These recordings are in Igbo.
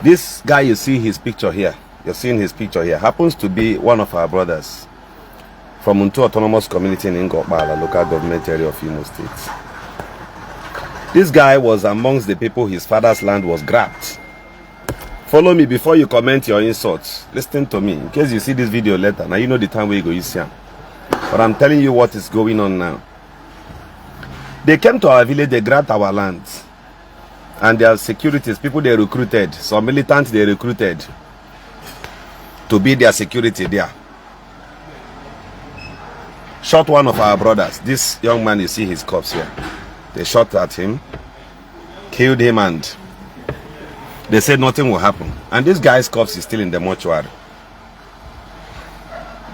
This guy, you see his picture here. You're seeing his picture here. Happens to be one of our brothers from Untold Autonomous Community in Wahala, local government area of Imo State. This guy was amongst the people his father's land was grabbed. Follow me before you comment your insults. Listen to me. In case you see this video later, now you know the time where you go use him. But I'm telling you what is going on now. They came to our village, they grabbed our land. And their securities, people they recruited, some militants they recruited to be their security there. Shot one of our brothers. This young man, you see his corpse here. They shot at him, killed him, and they said nothing will happen. And this guy's corpse is still in the mortuary.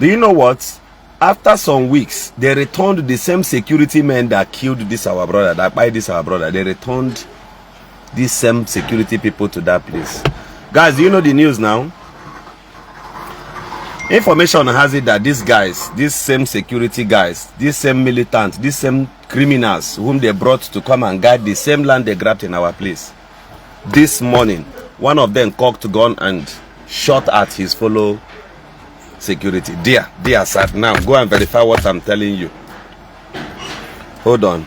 Do you know what? After some weeks, they returned the same security men that killed this our brother, that by this our brother. They returned these same security people to that place. Guys, do you know the news now? Information has it that these guys, these same security guys, these same militants, these same criminals whom they brought to come and guard the same land they grabbed in our place, this morning, one of them cocked a gun and shot at his fellow security. Dear sir, now go and verify what I'm telling you. Hold on.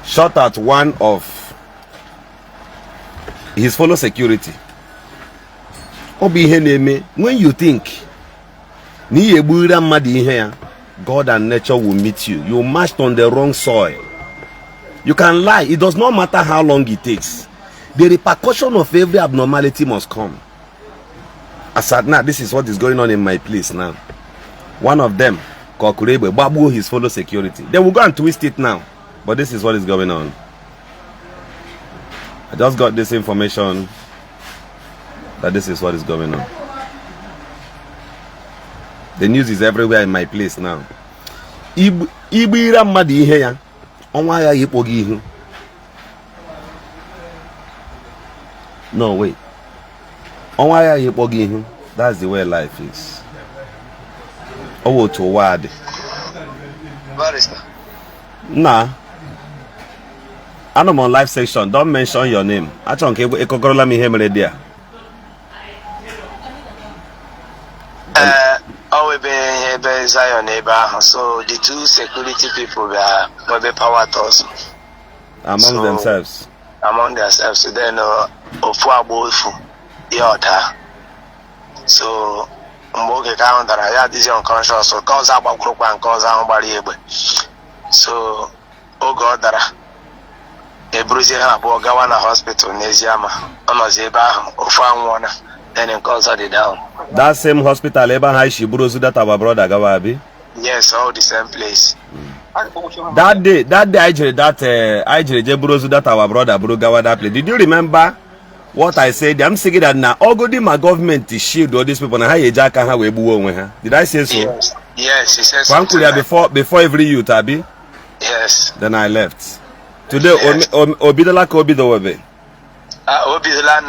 Shot at one of his fellow security. Obi heneme, when you think God and nature will meet you, you marched on the wrong soil. You can lie, it does not matter how long it takes. The repercussion of every abnormality must come. As at now, this is what is going on in my place now. One of them, Kokurebe, Babu, his fellow security. They will go and twist it now. But this is what is going on. I just got this information that this is what is going on. The news is everywhere in my place now. No, wait. That's the way life is. Oh, to word. Nah. I'm on live section. Don't mention your name. I don't care. Your neighbor. So the two security people were the power toss among themselves. Among themselves. So then, so Mboge count that I had this unconscious. So cause about group and cause so oh God that Ebuka Obi Gawana hospital Neziama Onozeba Ofan then in cause the down. That same hospital Eba High Shibruzu that our brother Gawabi? Yes, all the same place. That day I Jebruzu that our brother Brugawa that place. Did you remember what I said? I'm saying that now all good my government is shield all these people. Did I say so? Yes, he says so. Before every youth, Abi? Yes. Then I left. Today, yes. Obidala Obi. Obidala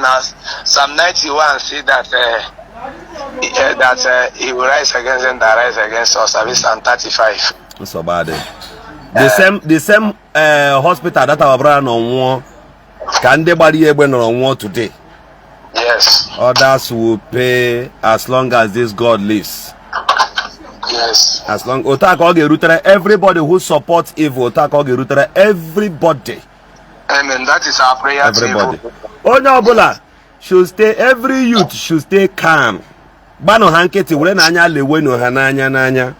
now, Psalm 91 see that he will rise against them that rise against us. Psalm 35. That's so bad. The same hospital that our brother on can they body able on war today? Yes. Others will pay as long as this God lives. Yes. As long everybody who supports evil, everybody. Amen. That is our prayer. Everybody. Oh no, Bola should stay. Every youth should stay calm. Bano hanketi wule nanya leweno hananya nanya.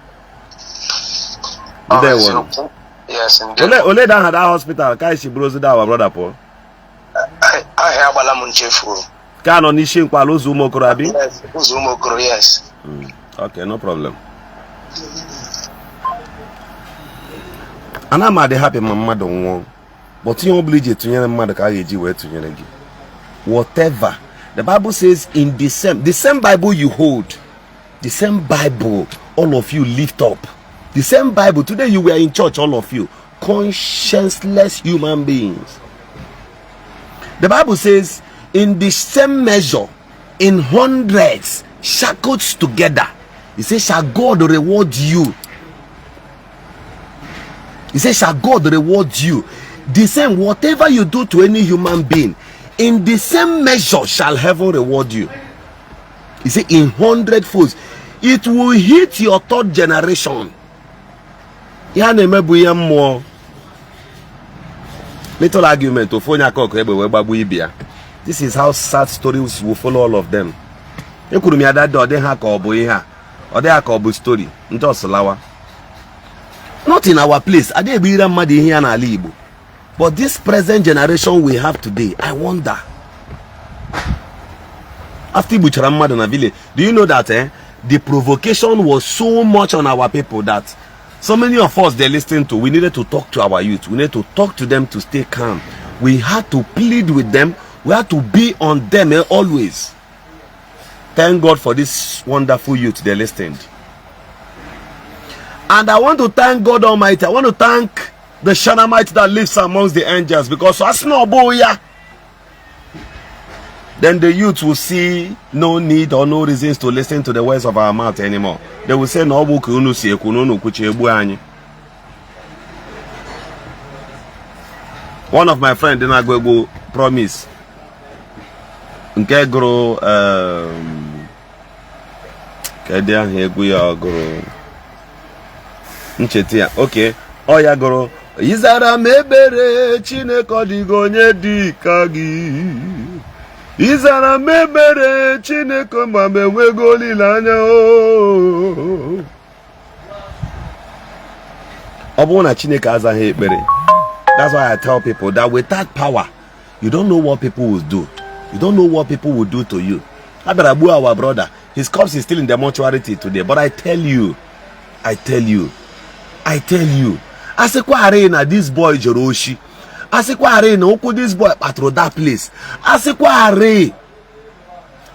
Yes. Ole that had our hospital. Kai she brozu that our brother Paul. I have a lamb cheerful. Can on ishin kwa lo zumo kurabi? Yes. Zumo kuro, yes. Okay, no problem. And I'm happy my mother won. But you obliged to your mother to whatever. The Bible says in the same Bible you hold, the same Bible all of you lift up. The same Bible. Today you were in church, all of you. Conscienceless human beings. The Bible says in the same measure, in hundreds, shackled together. It says, shall God reward you? He says, shall God reward you? The same, whatever you do to any human being, in the same measure shall heaven reward you. He said, in 100 folds. It will hit your third generation. More. Little argument of this is how sad stories will follow all of them. You could mean that they have or they have story. Not in our place. I didn't be mad here in Ala Igbo. But this present generation we have today, I wonder. After Bucharamad in a village, do you know that the provocation was so much on our people that so many of us they listened to, we needed to talk to our youth. We needed to talk to them to stay calm. We had to plead with them. We had to be on them always. Thank God for this wonderful youth they listened. And I want to thank God Almighty. I want to thank the Shanamite that lives amongst the angels, because as no boy, then the youth will see no need or no reasons to listen to the words of our mouth anymore. They will say no. One of my friends did not go promise. Okay. Oh ya goro. Izara mebere Chineke digonye dikagi. Izara mebere Chineke mame wegolilanya o. Obuna Chineke azahe ekpere. That's why I tell people that without power, you don't know what people will do. You don't know what people will do to you. Aberabu, our brother, his corpse is still in the mortuary today. But I tell you, Asekwa arena this boy Joroshi. Asekwa arena oku this boy patro that place. Asekwa arena.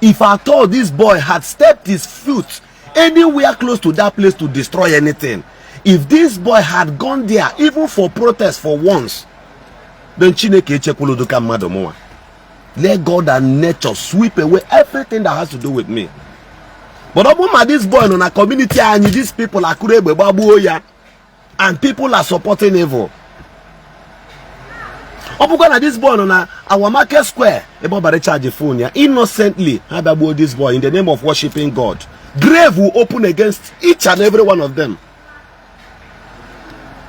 If at all this boy had stepped his foot anywhere close to that place to destroy anything, if this boy had gone there even for protest for once, then Chineke Echekuluduka Madomoa. Let God and nature sweep away everything that has to do with me. But Obuma, this boy in a community and these people are kurebe babuoya, and people are supporting evil. Obukana this boy on our market square about charge phone innocently about this boy in the name of worshiping God. Grave will open against each and every one of them.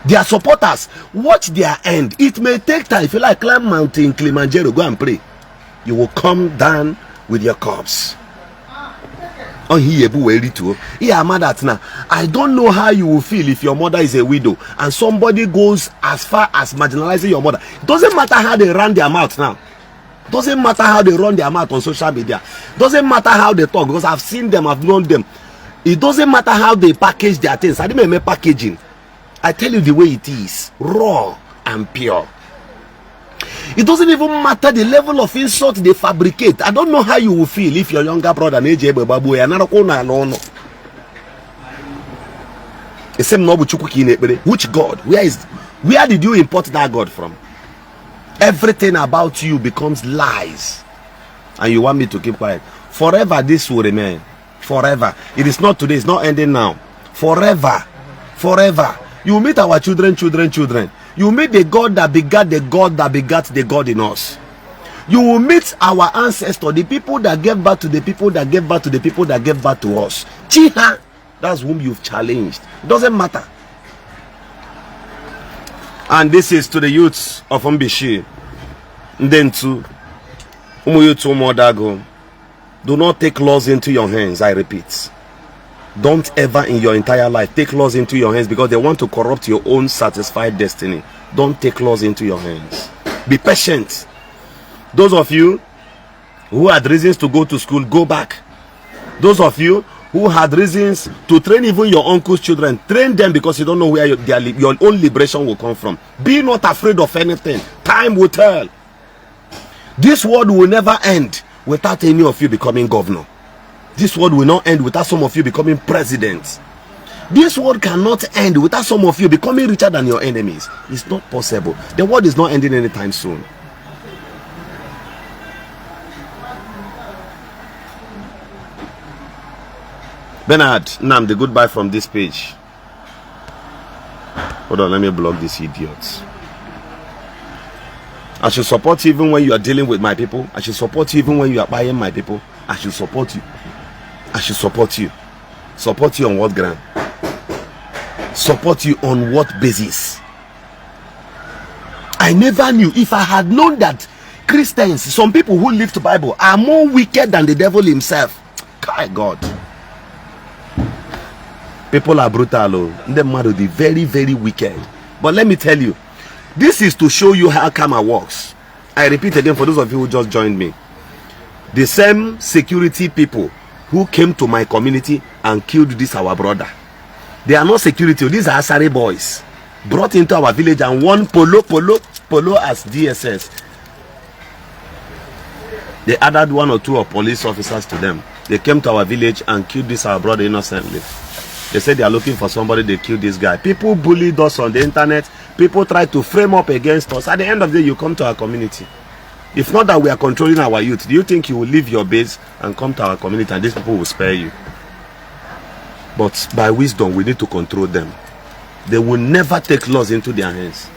Their supporters watch their end. It may take time. If you like climb mountain Kilimanjaro, go and pray. You will come down with your corpse. Oh, I don't know how you will feel if your mother is a widow and somebody goes as far as marginalizing your mother. It doesn't matter how they run their mouth now. It doesn't matter how they run their mouth on social media. It doesn't matter how they talk, because I've seen them, I've known them. It doesn't matter how they package their things. I didn't make packaging. I tell you the way it is, raw and pure. It doesn't even matter the level of insult they fabricate. I don't know how you will feel if your younger brother which God? Where did you import that God from? Everything about you becomes lies, and you want me to keep quiet. Forever this will remain. Forever. It is not today, it's not ending now. Forever. Forever. You meet our children. You meet the God that begat the God that begat the God in us. You will meet our ancestors, the people that gave birth to the people that gave birth to the people that gave birth to us. Chiha, that's whom you've challenged. It doesn't matter. And this is to the youths of Mbishi. Then to Umuyutu. Do not take laws into your hands, I repeat. Don't ever in your entire life take laws into your hands, because they want to corrupt your own satisfied destiny. Don't take laws into your hands. Be patient. Those of you who had reasons to go to school, go back. Those of you who had reasons to train even your uncle's children, train them, because you don't know where your own liberation will come from. Be not afraid of anything. Time will tell. This world will never end without any of you becoming governor. This world will not end without some of you becoming presidents. This world cannot end without some of you becoming richer than your enemies. It's not possible. The world is not ending anytime soon. Bernard, Nam, the goodbye from this page. Hold on, let me block these idiots. I should support you even when you are dealing with my people. I should support you even when you are buying my people. I should support you. I should support you. Support you on what ground? Support you on what basis? I never knew. If I had known that Christians, some people who live the Bible, are more wicked than the devil himself. My God. People are brutal. Them are very, very wicked. But let me tell you, this is to show you how karma works. I repeat again for those of you who just joined me. The same security people who came to my community and killed this our brother. They are not security. These are Asari boys brought into our village and one polo as DSS. They added 1 or 2 of police officers to them. They came to our village and killed this our brother innocently. They said they are looking for somebody. They killed this guy. People bullied us on the internet. People tried to frame up against us. At the end of the day, you come to our community. If not that we are controlling our youth, do you think you will leave your base and come to our community and these people will spare you? But by wisdom, we need to control them. They will never take laws into their hands.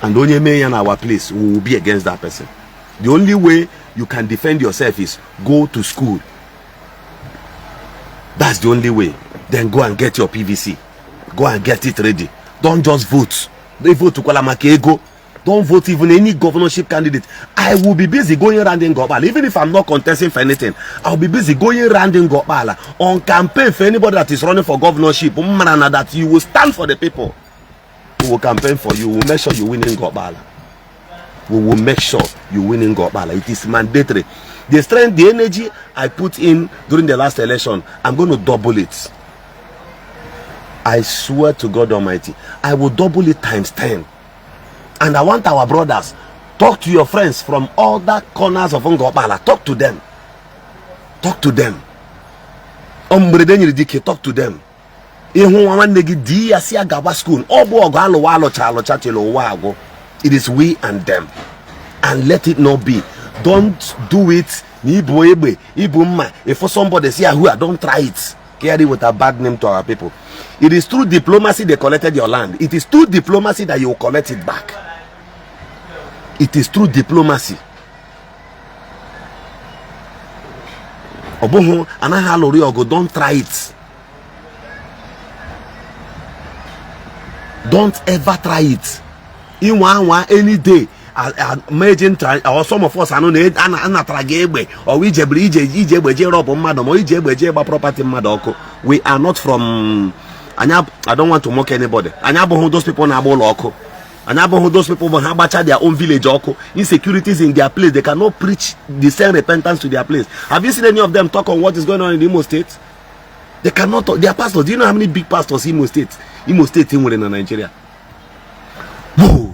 And only me in our place will be against that person. The only way you can defend yourself is go to school. That's the only way. Then go and get your PVC. Go and get it ready. Don't just vote. They vote to Kwalamake. Don't vote even any governorship candidate. I will be busy going around in Gopala. Even if I'm not contesting for anything, I'll be busy going around in Gopala on campaign for anybody that is running for governorship. That you will stand for the people. We will campaign for you. We will make sure you win in Gopala. We will make sure you win in Gopala. It is mandatory. The strength, the energy I put in during the last election, I'm going to double it. I swear to God Almighty, I will double it times 10. And I want our brothers, talk to your friends from all the corners of Ngopala. Talk to them. Talk to them. Talk to them. It is we and them. And let it not be. Don't do it. If for somebody say don't try it. Carry with a bad name to our people. It is through diplomacy they collected your land. It is through diplomacy that you will collect it back. It is through diplomacy. Don't try it. Don't ever try it. In one any day. Imagine or some of us are not or we are not from I don't want to mock anybody. Those people those people have their own village. Insecurities in their place. They cannot preach the same repentance to their place. Have you seen any of them talk on what is going on in Imo State? They cannot talk. Their pastors. Do you know how many big pastors Imo State in Nigeria? Whoa.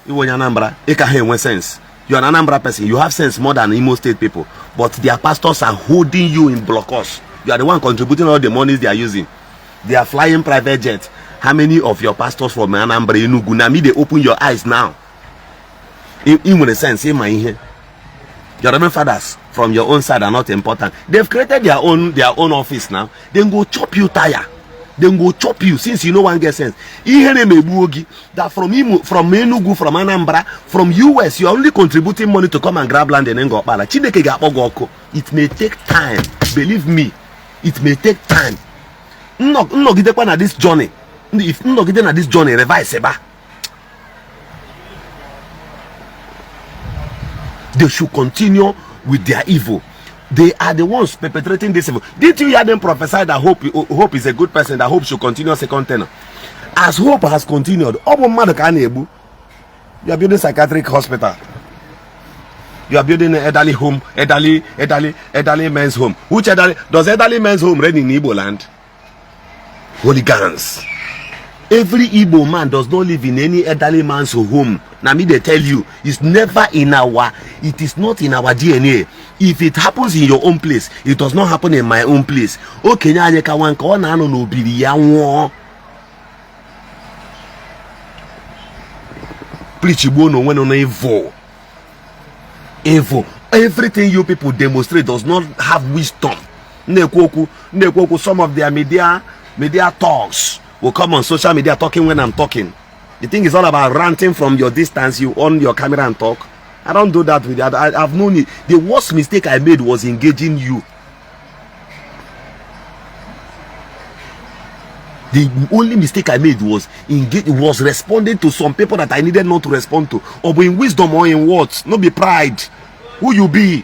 You are an Anambra sense. You are an Anambra person. You have sense more than Imo State people. But their pastors are holding you in blockers. You are the one contributing all the monies they are using. They are flying private jets. How many of your pastors from Anambra, Enugu, Nami, they open your eyes now? In a sense, in my here. Your Reverend fathers from your own side are not important. They've created their own office now. Then go chop you tire. Then go chop you since you know one gets sense. That from Enugu, from Anambra, from US, you are only contributing money to come and grab land and then go up. It may take time. Believe me, it may take time. No get at this journey. If no get at this journey, revise Seba. They should continue with their evil. They are the ones perpetrating this evil. Did you hear them prophesy that Hope is a good person, that Hope should continue second tenor? As Hope has continued, you are building psychiatric hospital. You are building an elderly home, elderly men's home. Which elderly? Does elderly men's home reign in Igbo land? Hooligans. Every Igbo man does not live in any elderly man's home. Now me they tell you, it's never in it is not in our DNA. If it happens in your own place, it does not happen in my own place. Okay, preach when on evil. Evil. Everything you people demonstrate does not have wisdom. Some of their media talks. will come on social media talking when I'm talking. The thing is all about ranting from your distance. You on your camera and talk. I don't do that with you. I've known it. The worst mistake I made was engaging you. The only mistake I made was responding to some people that I needed not to respond to. Or in wisdom or in words. Not be pride. Who you be?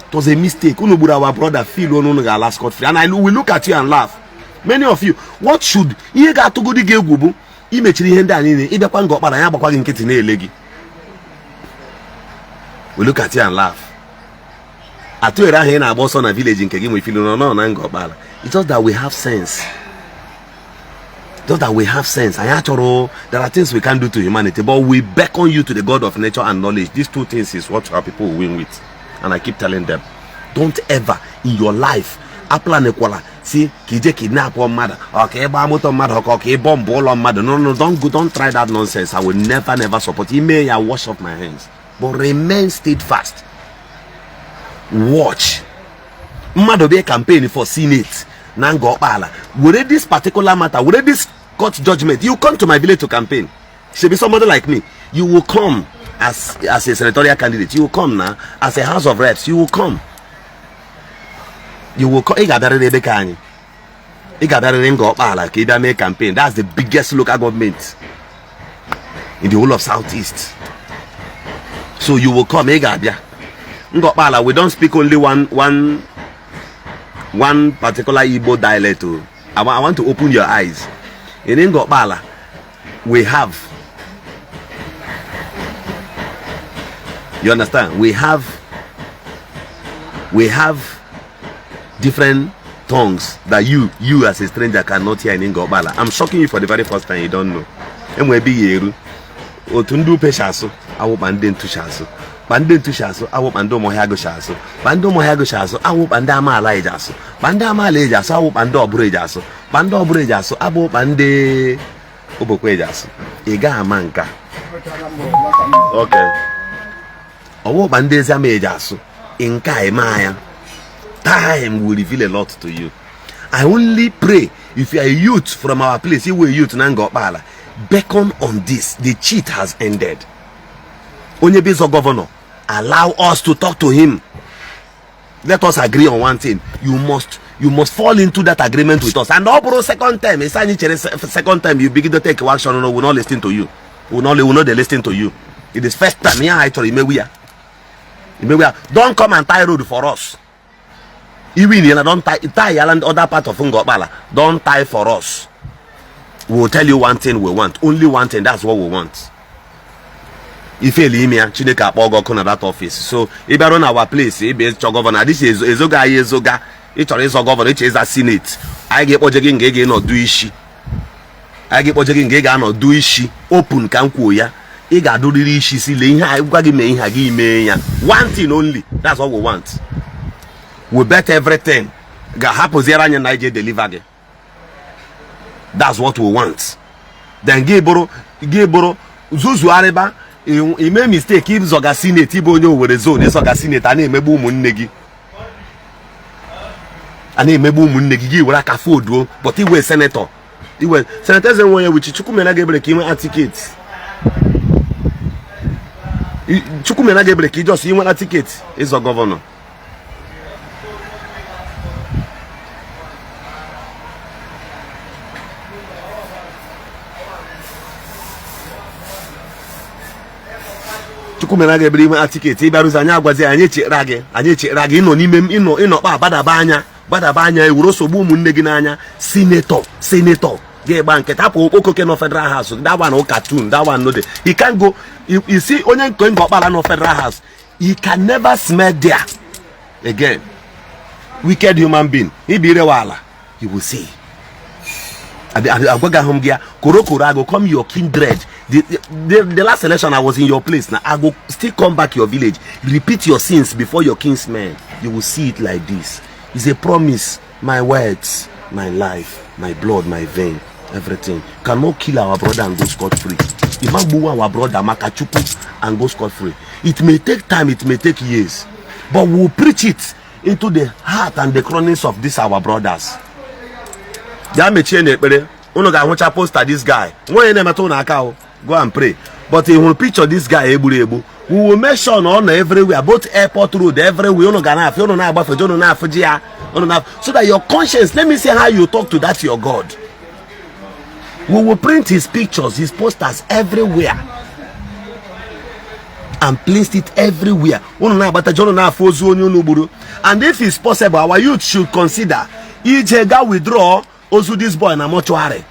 It was a mistake. Our brother feel last got free. And I will look at you and laugh. Many of you, what should you got to go to Gubu? We look at you and laugh. I told you that here in our boss on a village in Kegim, we feel no. It's just that we have sense. Just that we have sense. And actually, there are things we can't do to humanity, but we beckon you to the God of nature and knowledge. These two things is what our people will win with. And I keep telling them, don't ever in your life see kije kidnap one mother, okay, okay, bomb all on mother. No, don't try that nonsense. I will never support you. May I wash off my hands. But remain steadfast. Watch. Mother be campaign for Senate. Nango Bala. With this particular matter, with this court judgment, you come to my village to campaign. Should be somebody like me. You will come as a senatorial candidate. You will come now as a House of Reps. You will come. You will come. Make campaign. That's the biggest local government in the whole of Southeast. So you will come. We don't speak only one particular Igbo dialect. I want to open your eyes. In Ngokbala, we have. You understand? We have different tongues that you as a stranger cannot hear in Ngokbala. I'm shocking you for the very first time. You don't know. Maybe Otundu Peshaso, I will band to Shaso. Bande to Shaso, I will bando Mohago Shaso. Bando Mohago Shaso, I will bandama Lajaso. Bandama Lajas, I will bando Brejaso. Bando Brejaso, I will bande Oboquejaso. Ega manka. Okay. I will bandeza Mejaso. In Kai Maya. Time will reveal a lot to you. I only pray if you are a youth from our place, you will youth Nangopala. Beckon on this. The cheat has ended. Onyebezo governor, allow us to talk to him. Let us agree on one thing. You must fall into that agreement with us. And all second time, second time you begin to take action, no, we'll not listen to you. We'll not listen to you. It is first time. Yeah, actually, don't come and tie road for us. Even don't tie other part of Ngopala. Don't tie for us. We'll tell you one thing we want. Only one thing. That's what we want. If you leave me, Chineke Akpogo come that office. So if you run our place, if you governor, this is Ezoga. It's a governor. It is a senate. I get projecting gege no do ishi. I get projecting gege no do ishi. Open kanku ya. I got do the ishi. See le inha. I got give me ya. One thing only. That's what we want. We bet everything. Ga happen zera nya Niger deliver. That's what we want. Then Geboro Zuzu Areba. You made mistake if Zoga Senate Ibonyo with a zone, Zoga Senate, and a Mebu Munegi. And a Mebu Munegi, like a food, but he was senator. He was senators and one which Chukumena Gabriel came at tickets. Chukumena Gabriel just you want a ticket is a governor. Chukumena Gabriel a ticket. Ibaruzanya gwazi rage ino n'ime ino kpa badabanya ewuroso bu umunne n'anya senator ge bank tapo okoke no federal house. That one o cartoon, that one no dey. He can't go. You see onye nko Ngokpala no federal house, he can never smell there again. Wicked human being. He be Wahala. You will see. I go come your kindred. The last election I was in your place. Now I go still come back your village. Repeat your sins before your kinsmen. You will see it like this. It's a promise. My words, my life, my blood, my vein, everything cannot kill our brother and go scot-free. Imagine our brother Makachuku and go scot-free. It may take time, it may take years, but we'll preach it into the heart and the chronicles of these our brothers. Uno ga huncha poster this guy. When you never aka go and pray. But if you picture this guy ebu, we will make sure on everywhere, both airport road, everywhere. Uno ga na afi, uno na agba fe, uno na afujia, uno na, so that your conscience. Let me see how you talk to that your God. We will print his pictures, his posters everywhere, and place it everywhere. And if it's possible, our youth should consider Ijega withdraw also this boy in a mortuary.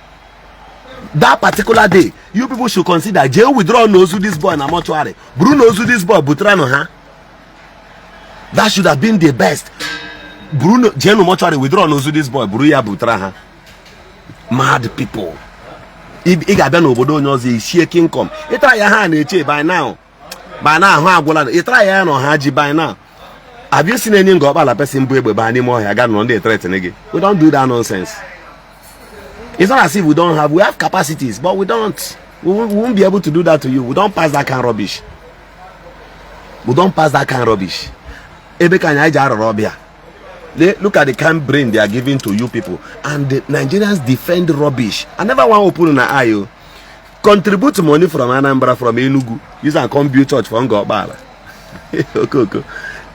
That particular day, you people should consider jail withdraw knows this boy in a mortuary. Bruno knows this boy, Butrano, huh? That should have been the best. Bruno jail mortuary withdraw knows this boy, Bruya Butraha. Mad people. If I don't know, knows the shaking come. You try your hand by now. By now, you try your hand on Haji by now. Have you seen any Gobala person by anymore? I got on the threat again. We don't do that nonsense. It's not as if we don't have, we have capacities, but we don't. We won't be able to do that to you. We don't pass that kind of rubbish. We don't pass that kind of rubbish. Look at the kind of brain they are giving to you people, and the Nigerians defend rubbish. I never want to open an eye. Contribute money from Anambra, from Enugu. Use and come build church from Gobala. Okay.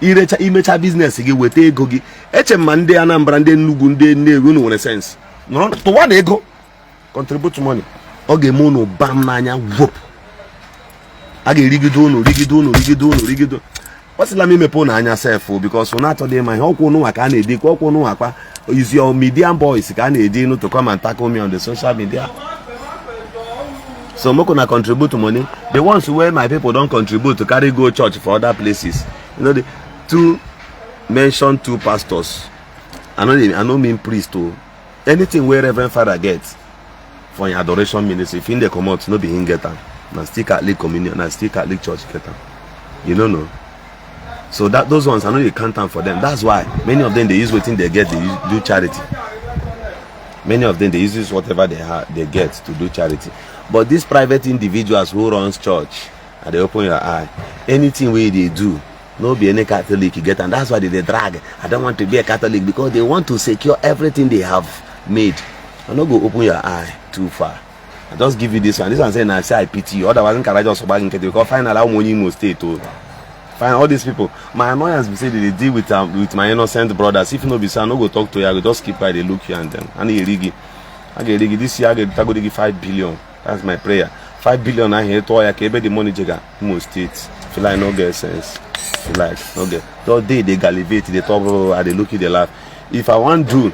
Imecha business again with a gogi. Mande Anambra and Enugu ne in sense. No, to what they go? Contribute money. Oge mono bam nanya whoop. Age rigido. What's the me pon anya self because we not today my hoko no aka na edi kwoko no akwa is your medium boys can edi no to come and tackle me on the social media. So moko na contribute money. The ones where my people don't contribute to carry go church for other places. You know, the two pastors. I don't mean priest too. Anything where Reverend Father gets for your adoration ministry, if in the come out, no be him get them. Na still Catholic communion, na still Catholic church get them. You don't know. So that those ones, I know you can't time for them. That's why many of them they use waiting they get, they do charity. Many of them they use whatever they get to do charity. But these private individuals who runs church and they open your eye, anything where they do, no be any Catholic you get, and that's why they drag. I don't want to be a Catholic because they want to secure everything they have made. I'm not go open your eye too far. I just give you this one. This one saying I say I pity you. Otherwise, I just because find out how money must stay to. Find all these people. My annoyance be say they deal with my innocent brothers. If no be so, I no go talk to you. I go just keep quiet. They look you and them. And they rigi. I get rigi. This year I go give 5 billion. That's my prayer. 5 billion I hear to I can the money jega. Most states. Feel like no get sense. Feel like no get. All day they gallivate. They talk. They look at the laugh. If I want to.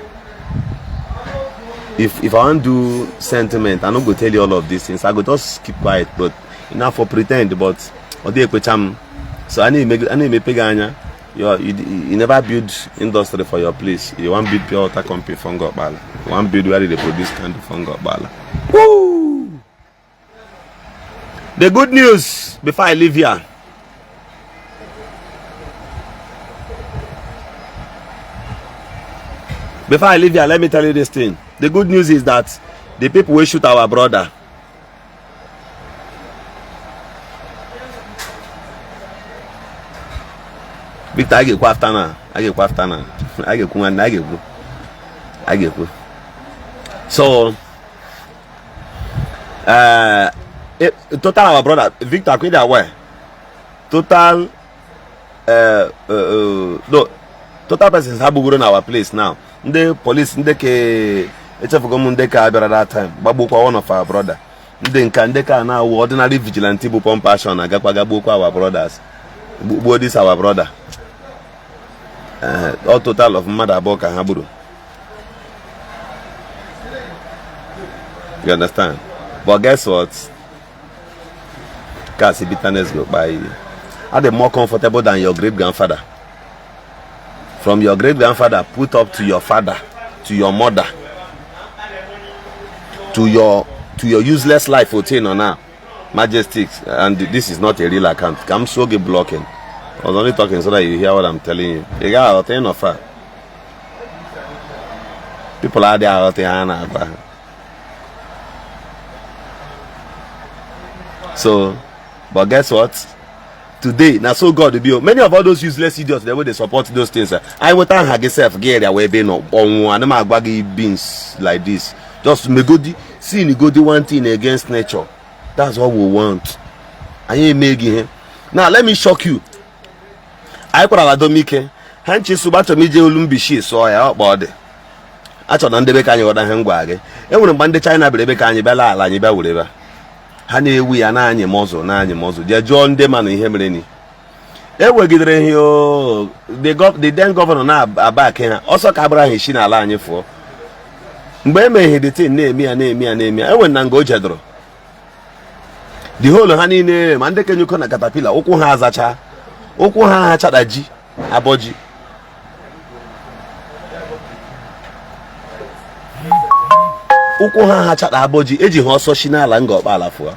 If I want to do sentiment, I'm not going to tell you all of these things. I go just keep quiet, but enough for pretend. But so I need to make peganya. You never build industry for your place. You want build pure water company from Gobala. You want build where they produce candy from Gobala. Woo! The good news before I leave here. Before I leave here, let me tell you this thing. The good news is that the people will shoot our brother. Victor, I get kwaftana. So, total our brother Victor, quit that way. Total, no, total persons have been in our place now. The police, it's a that time. Babu one of our brother. Then can they now ordinary vigilante bupon passion and Gapagabuko our brothers. What is our brother? All total of Mother Boka Haburu. You understand? But guess what? Kasi bitterness go by. Are they more comfortable than your great grandfather? From your great grandfather put up to your father, to your mother, to your useless life hotel on now. Majestics, and this is not a real account. Come so get blocking. I was only talking so that you hear what I'm telling you. You got out there of her. People are there out there. So, but guess what? Today, now so God will be many of all those useless idiots, the way they support those things. I will thank myself, get their way being on one of my baggy beans like this. Just megodi, sin godi one thing against nature. That's what we want. I ain't making him. Now let me shock you. I put Ala Domike. Hanchi subato mije ulumbishi so ya body. Acho na ndebe ka anyi oda he ngwa age. E nwere mgbe ndị China bere ka anyị bela ala anyị bịa wereba. Ha na-ewu ya na anyị mozo je jụọ ndị manụ ihe mere ni. E wegidere ihe o the then governor na abak ha. Ọsọ ka abara ha shi na ala anyị fụọ. Mgbe emeghe the thing na-eme ya. E nwere na nga o jedoro. The whole ha niile ma ndị kenyuko na caterpillar ụkwụ ha azacha. Ụkwụ ha ha chadaji abọji. Ụkwụ ha ha chada abọji eji ha ọsọ shi n'ala nga ọkpala fụọ.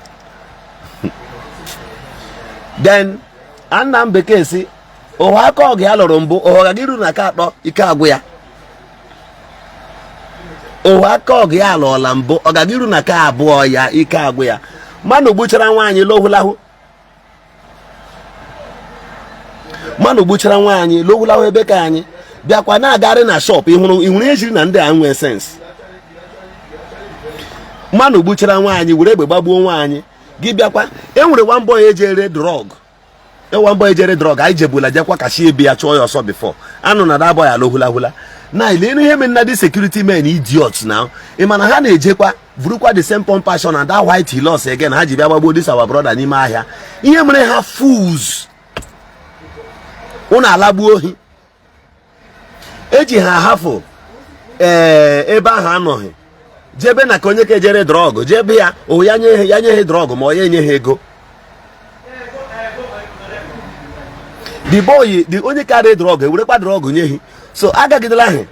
Then Anna Mbeke si ụwa aka ọgụ ya lụrụ mbụ ụwa gị ruru na aka atọ ike agwụ ya. Ụwa aka ọgụ ya lụọla mbụ ọ gaghị ruru na aka abụọ ya ike agwụ ya. Mmanụ gbuchara nwaanyị lohụlahụ. Mmanụ gbuchara nwaanyị lohụlahụ ebe ka anyị bịakwa na-agarị na shop ịhụrụ ejiri na ndị a nwee sense. Mmanụ gbuchara nwaanyị were egbe gbagbuo nwaanyị gị bịakwa enwere one boy ejere drug. One boy ejere drug anyị jebula jekwa kashi ebe ya chụọ ya ọsọ before. Anụ na that boy alohụlahụla. Na ile ihe men na the security men idiots now. Ị mana ha na-ejekwa vurukwa the same pump passion and that white he lost again ha ji bịa gbagbuo this our brother n'ime ahịa. Ihe mere ha fools. Unu alagbuo ohi. Eji ha hafụ ebe ahụ anọghị. Jebe na ka onye ka ejere drug jebe ya o ya nye drug ma o ya enye ha ego. The boy the onye carry drug ewerekwa drug nye hi. So agagidela ha.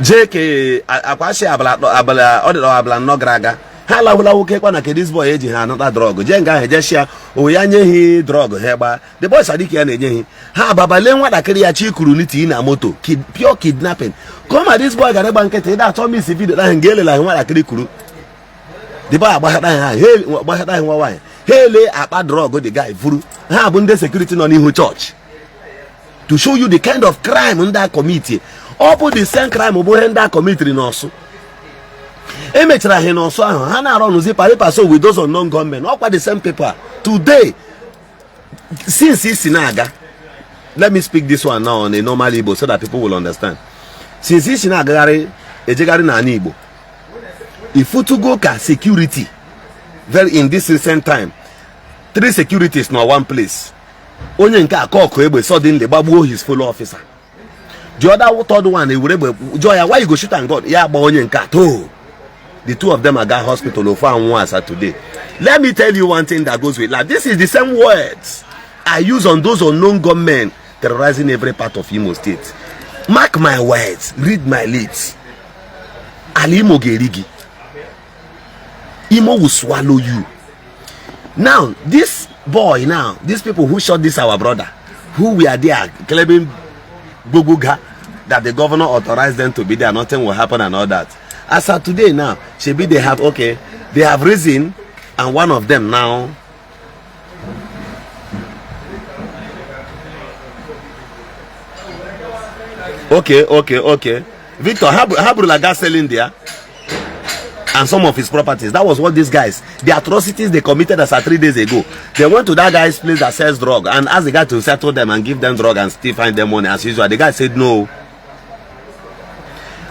Je ke akwashi abala odiro abala no graga. Ha lawula woke kwa na ke this boy eji ha another drug. Je nga ha je shia o ya nye hi drug he gba. The boy sadiki ya na-enye hi. Ha babale nwadakiri ya chi kuru niti na moto. Pure kidnapping. Come at this boy ga gba nkete da to miss video da ngelela nwadakiri kuru. The boy agbahata ha gbahata nwa why. Hele akpa drug the guy vuru. Ha bụ ndị security nọ n'ihu church. To show you the kind of crime under committee. All the same crime bụ ihe ndị a committee n'ọsụ. Emechara ha n'ọsụ ahụ ha na-arụ n'ụzi paper so with those unknown gunmen. Ọkwa the same paper. Today, since isi na-aga, let me speak this one now on a normal Igbo so that people will understand. Since isi na-agagharị ejegharị na Ala Igbo, ifutugo ka security very in this recent time 3 securities na one place. Onye nke aka ọkụ egbe suddenly gbagbuo his fellow officer. The other third one ewere egbe joya why you go shoot and God ya agba onye nke atọ. The two of them are got hospital of one today. Let me tell you one thing that goes with that. This is the same words I use on those unknown gunmen terrorizing every part of Imo State. Mark my words, read my lips. Ali Imo gerigi. Imo will swallow you. Now, this boy now, these people who shot this our brother, who we are there claiming Bubuga, that the governor authorized them to be there, nothing will happen and all that. As of today now, Shebi they have, okay, they have risen, and one of them now, okay. Victor, Habrula gas selling there, and some of his properties. That was what these guys, the atrocities they committed as 3 days ago. They went to that guy's place that sells drug and asked the guy to settle them and give them drug and still find them money as usual. The guy said no.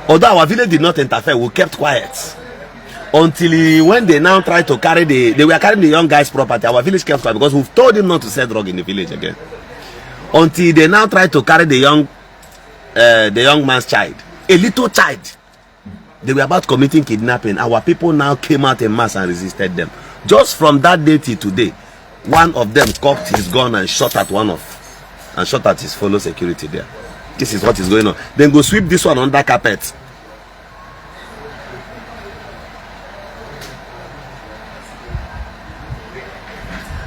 Although our village did not interfere, we kept quiet. Until when they now tried to carry they were carrying the young guy's property, our village kept quiet because we've told him not to sell drug in the village again. Until they now tried to carry the young man's child, a little child. They were about committing kidnapping. Our people now came out en mass and resisted them. Just from that day till today, one of them cocked his gun and shot at his fellow security there. This is what is going on. Then go sweep this one under carpet.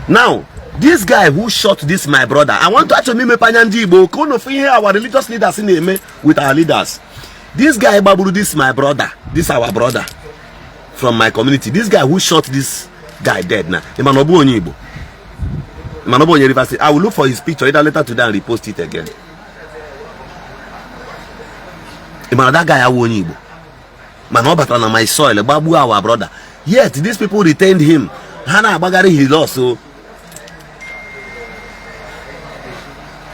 Now, this guy who shot this my brother, I want to actually make our religious leaders in with our leaders. This guy Baburu, this my brother, this our brother from my community. This guy who shot this guy dead now. Manobo University. I will look for his picture either later today and repost it again. That guy I won Igbo. Manobata na my soil, Babu our brother. Yet these people retained him. Hana Bagari he lost. So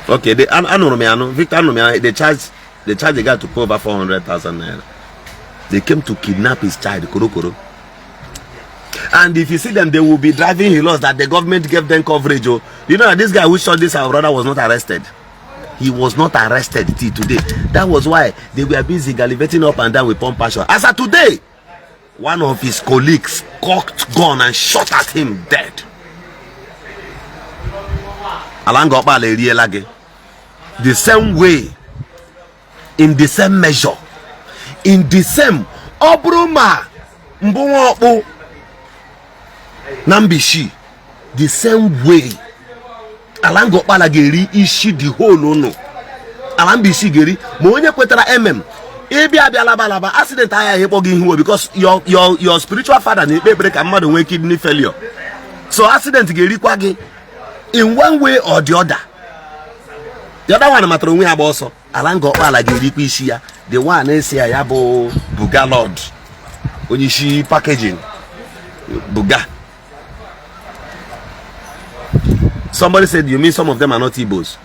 okay, they Victor Anomiano, they charged the guy to pay over 400,000 naira. They came to kidnap his child, Kurukuru. And if you see them, they will be driving helos that the government gave them coverage. Oh, you know that this guy who shot this our brother was not arrested. He was not arrested till today. That was why they were busy gallivanting up and down with pump passion. As of today, one of his colleagues cocked gun and shot at him dead. The same way, in the same measure, in the same Obruma Mbungo Nambishi, the same way. Alango Palageri issued the whole no. Alambishi Geri, Monya Quetra Ebia accident I have because your spiritual father may break a mother when kidney failure. So accident Geri Quagi in one way or the other. The other one matter we have also Alango Palageri Pishia, the one is here Yabo Buga Lord. When you see packaging Buga. Somebody said, you mean some of them are not Igbos?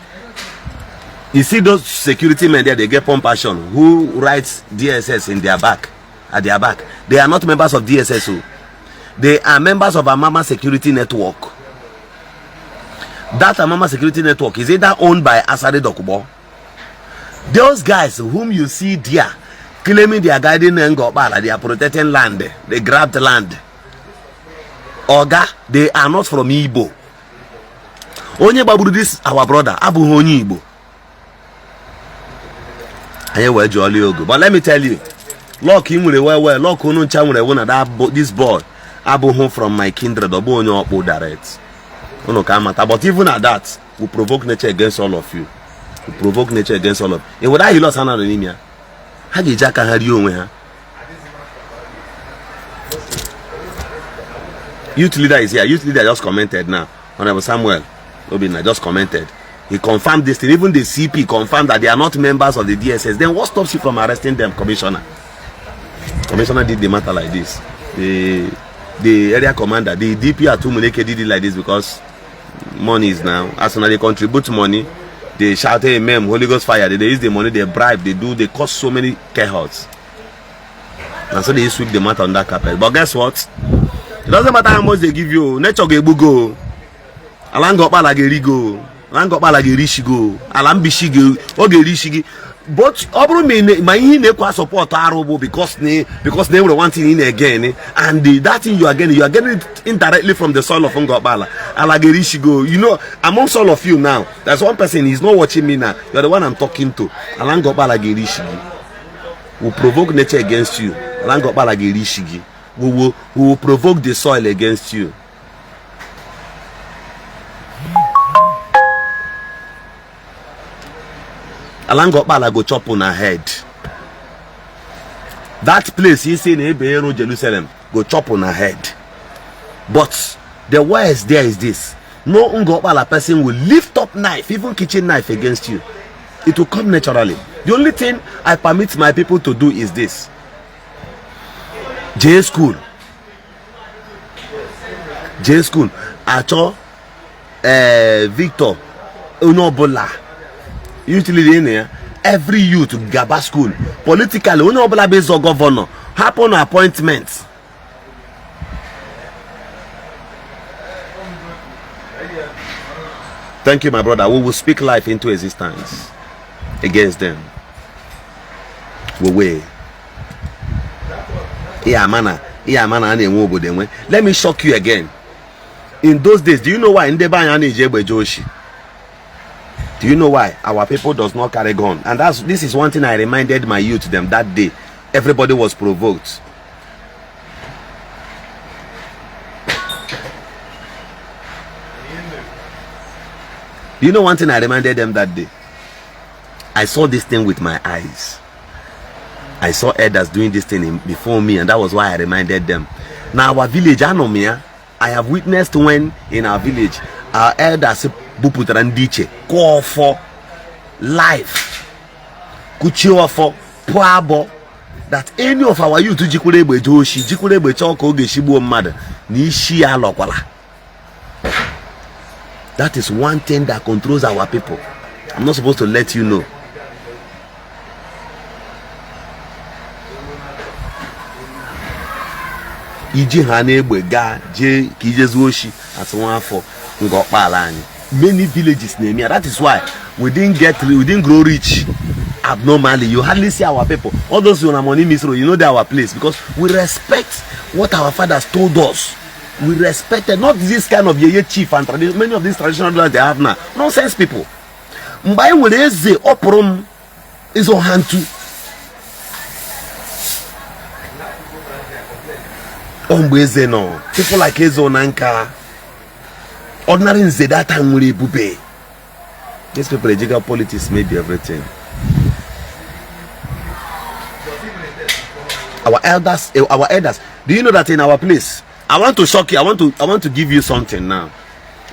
You see those security men there, they get pump passion. Who writes DSS in their back, at their back? They are not members of DSS. They are members of Amama Security Network. That Amama Security Network is either owned by Asare Dokubo. Those guys whom you see there, claiming they are guiding Ngobala, they are protecting land, they grabbed land. Oga, they are not from Igbo. Onye baburu this our brother Abu Onye Igbo. But let me tell you, look him well, look who that this boy Abu home from my kindred or Bonyo direct. But even at that, we provoke nature against all of you. We provoke nature against all of you. And without he lost another anemia, how did Jack and you? Youth leader is here. Youth leader just commented now. Honorable Samuel Obina just commented. He confirmed this thing. Even the CP confirmed that they are not members of the DSS. Then what stops you from arresting them, Commissioner? Commissioner did the matter like this. The area commander, the DP at Tumuneke did it like this because money is now. As soon as they contribute money, they shout, hey, ma'am, Holy Ghost fire. They use the money, they bribe, they cause so many chaos. And so they sweep the matter on that carpet. But guess what? It doesn't matter how much they give you. Nature go. Alango Palagerigo, Alango Palagerishigo, Alambishigo, Ogerishigi. But Obru may support Arobo because they were wanting in again. And that thing you are getting it indirectly from the soil of Ngobala. Alagerishigo. You know, amongst all of you now, there's one person, he's not watching me now. You're the one I'm talking to. Alango Palagerishigi. Will provoke nature against you. Alango Palagerishigi. We will provoke the soil against you. Alango Bala go chop on her head. That place you see in Ebero, Jerusalem, go chop on her head. But the worst there is this: no Ngobala person will lift up knife, even kitchen knife, against you. It will come naturally. The only thing I permit my people to do is this: J school, Acho, Victor, Unobola. Usually in here, every youth to Gaba school, politically, we know based on governor, happen appointments. Thank you, my brother. We will speak life into existence against them. We let me shock you again. In those days, do you know why in the Bayani Jebe Joshi? Do you know why our people does not carry gun? And this is one thing I reminded my youth them that day. Everybody was provoked. Do you know one thing I reminded them that day? I saw this thing with my eyes. I saw elders doing this thing before me, and that was why I reminded them. Now our village, I have witnessed when in our village, our elders buputara ndị iche call for life, kuchio for poabo, that any of our youth jikwere egbe joshi, jikwere egbe choko oge shigbuo mmadụ na ishi ya lokwala. That is one thing that controls our people. I'm not supposed to let you know. Iji hane egbe ga je ki jezuoshi at one for ngokpala anyị. Many villages near me. That is why we didn't grow rich abnormally. You hardly see our people. All those who are money misro, you know they're our place, because we respect what our fathers told us. We respected not this kind of yeye chief and many of these traditional rulers they have now. Nonsense people. Mbaye wereze oprum is on hand too. Ombeze no. People like Ezo Nanka. Ordinary nze that time will bube. These people, jigger politics may be everything. Our elders. Do you know that in our place? I want to shock you. I want to give you something now.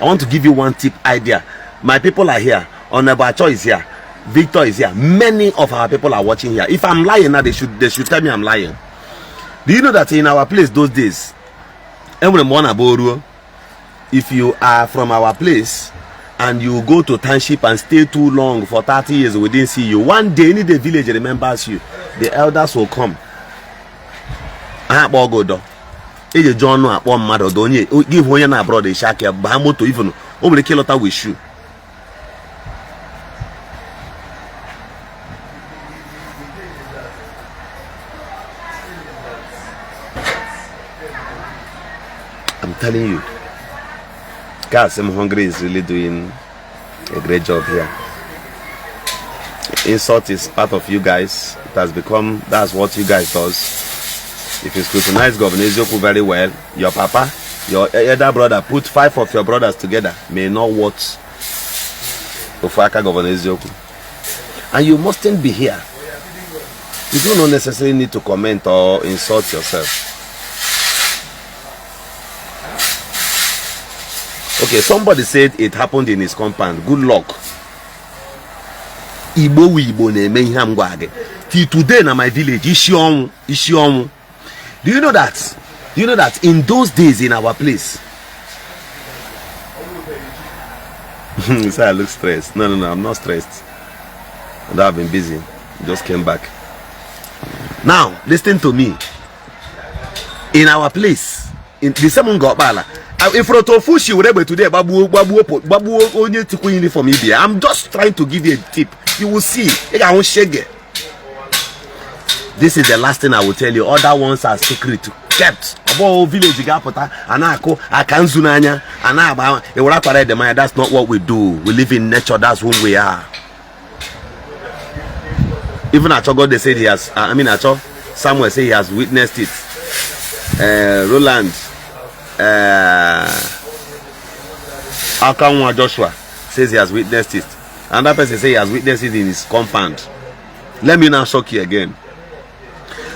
I want to give you one tip idea. My people are here. Onabacho is here. Victor is here. Many of our people are watching here. If I'm lying now, they should tell me I'm lying. Do you know that in our place those days, if you are from our place and you go to township and stay too long for 30 years, we didn't see you. One day, any the village remembers you. The elders will come. John no akpọ mmadụ donye give onye na abroad shake ba moto even o nwere kilota with shoe. I'm telling you, guys, I'm hungry is really doing a great job here. Insult is part of you guys. It has become, that's what you guys does. If you scrutinize Governor Ezioku very well, your papa, your elder brother, put 5 of your brothers together, may not watch Ofaka Governor Ezioku. And you mustn't be here. You do not necessarily need to comment or insult yourself. Okay, somebody said it happened in his compound. Good luck. Igbo na-eme ihe m gwa gị. Till today na my village, isi ọnwụ. Do you know that? In those days in our place? So I look stressed. No, I'm not stressed. I've been busy. Just came back. Now, listen to me. In our place, in the same Ngopala, in front of Fushi, whatever today, babu onye tuku uniform Ibia. I'm just trying to give you a tip. You will see. I won't shake it. This is the last thing I will tell you. Other ones are secret, kept. About village gapota, anako, akanzunanya, anaba. That's not what we do. We live in nature. That's who we are. Even Acho, they said he has. Acho, Samuel say he has witnessed it. Roland, Akanwa Joshua says he has witnessed it. Another person say he has witnessed it in his compound. Let me now shock you again.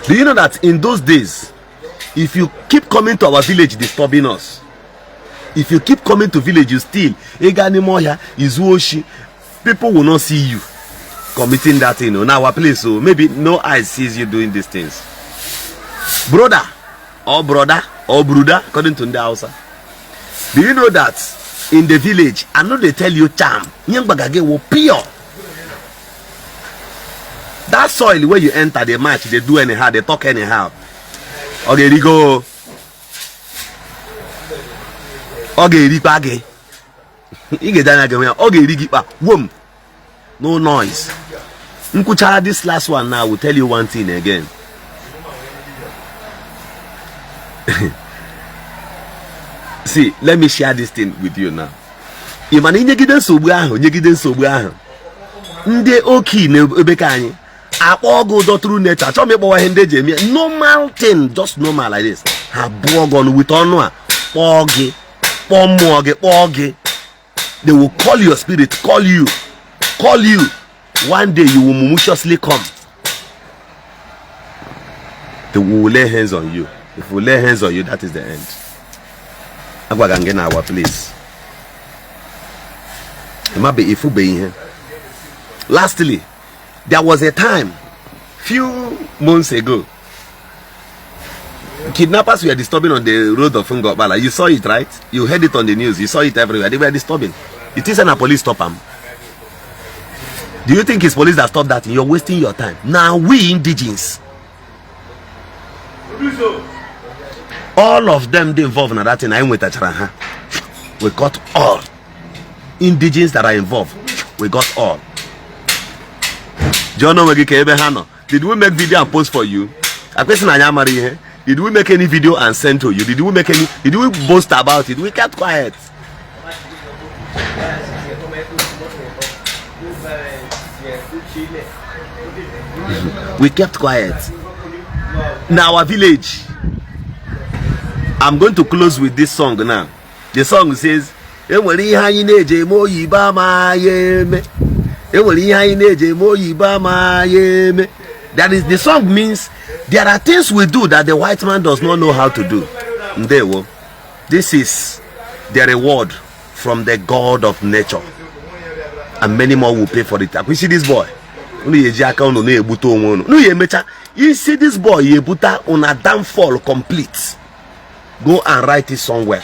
Do you know that in those days, if you keep coming to our village disturbing us, if you keep coming to village, you steal, people will not see you committing that thing on our place. So maybe no eye sees you doing these things. Brother, according to the Hausa. Do you know that in the village, I know they tell you charm, pure. That soil where you enter the match, they do anyhow, they talk anyhow. Okay, they go. Okay, ripage. You get down again. Okay, rigipa. Whoom. No noise. Nkuchara, this last one now will tell you one thing again. See, let me share this thing with you now. Imani nyegide nsogbu ahụ. Ndị oki na Ebuka anyị. Go through nature. Normal thing, just normal like this. With honor. They will call your spirit, call you. One day you will maliciously come. They will lay hands on you. If we lay hands on you, that is the end. Our place. Lastly, there was a time, few months ago, kidnappers were disturbing on the road of Ngobala. You saw it, right? You heard it on the news. You saw it everywhere. They were disturbing. It isn't a police stop them. Do you think it's police that stopped that? You're wasting your time. Now we indigens, all of them they involved in that thing. I'm with Acharaha. We got all indigens that are involved. We got all. Did we make video and post for you? Did we make any video and send to you? Did we boast about it? We kept quiet. We kept quiet. In our village, I'm going to close with this song now. The song says, that is, the song means there are things we do that the white man does not know how to do. This is the reward from the God of nature, and many more will pay for it. We see this boy. You see this boy, on a downfall complete. Go and write it somewhere.